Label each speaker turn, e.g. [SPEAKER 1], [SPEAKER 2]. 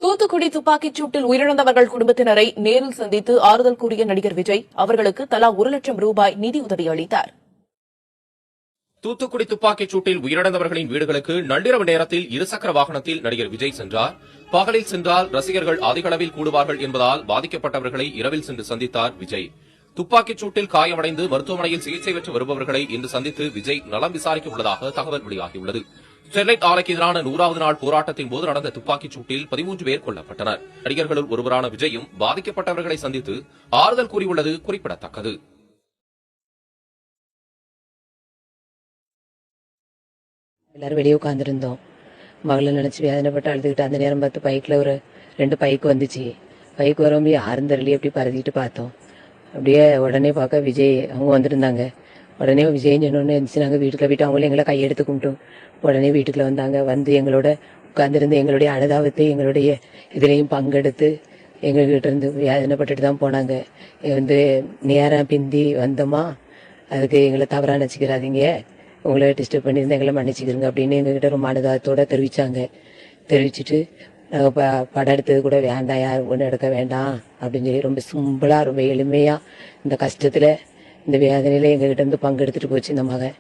[SPEAKER 1] தூத்துக்குடி துப்பாக்கிச் சூட்டில் உயிரிழந்தவர்கள் குடும்பத்தினரை நேரில் சந்தித்து ஆறுதல் கூறிய நடிகர் விஜய் அவர்களுக்கு தலா 1 லட்சம் ரூபாய் நிதியுதவி அளித்தார்.
[SPEAKER 2] தூத்துக்குடி துப்பாக்கிச் சூட்டில் உயிரிழந்தவர்களின் வீடுகளுக்கு நள்ளிரவு நேரத்தில் இருசக்கர வாகனத்தில் நடிகர் விஜய் சென்றார். பகலில் சென்றால் ரசிகர்கள் அதிக அளவில் கூடுவார்கள் என்பதால் பாதிக்கப்பட்டவர்களை இரவில் சென்று சந்தித்தார் விஜய். துப்பாக்கிச் சூட்டில் காயமடைந்து மருத்துவமனையில் சிகிச்சை பெற்று வருபவர்களை இன்று சந்தித்து விஜய் நலம் விசாரிக்க உள்ளதாக தகவல் வெளியாகியுள்ளது. ஸ்டெர்லைட் ஆலைக்கு எதிரான 100வது நாள் போராட்டத்தின் போது நடந்த துப்பாக்கிச் சூட்டில் 13 பேர் கொல்லப்பட்டனர். நடிகர்களுள் ஒருவரான விஜயும் பாதிக்கப்பட்டவர்களை சந்தித்து ஆறுதல் கூறியுள்ளது குறிப்பிடத்தக்கது.
[SPEAKER 3] எல்லாரும் வெளியே உட்காந்துருந்தோம். மகளை நினைச்சு வேதனைப்பட்டு அழுதுகிட்டு அந்த நேரம் பார்த்து பைக்கில் ஒரு 2 பைக்கு வந்துச்சு. பைக்கு வரும்போது யாரும் தெரியல எப்படி பறந்துக்கிட்டு பார்த்தோம். அப்படியே உடனே பார்க்க விஜய் அவங்க வந்துருந்தாங்க. உடனே விஜய் சொன்னோன்னு இருந்துச்சு. நாங்கள் வீட்டுக்குள்ள போயிட்டு அவங்களும் எங்களை கையெடுத்து கும்பிட்டோம். உடனே வீட்டுக்குள்ள வந்தாங்க. வந்து எங்களோட உட்காந்துருந்து எங்களுடைய அனுதாபத்தை எங்களுடைய இதுலேயும் பங்கெடுத்து எங்ககிட்ட இருந்து வேதனைப்பட்டுட்டு தான் போனாங்க. வந்து நேரம் பிந்தி வந்தோமா, அதுக்கு எங்களை தவறாக நினச்சிக்கிறாதீங்க, உங்களை டிஸ்டர்ப் பண்ணியிருந்தா எங்களை மன்னிச்சுக்கிறோங்க அப்படின்னு எங்ககிட்ட ரொம்ப அனுதாபத்தோடு தெரிவிச்சுட்டு நாங்கள் படம் எடுத்தது கூட வேண்டாம், யாரும் ஒன்றும் எடுக்க வேண்டாம் அப்படின்னு சொல்லி ரொம்ப சிம்பிளாக ரொம்ப எளிமையாக இந்த கஷ்டத்தில் இந்த வேதனையில் எங்ககிட்ட இருந்து பங்கெடுத்துட்டு போச்சு இந்த மகன்.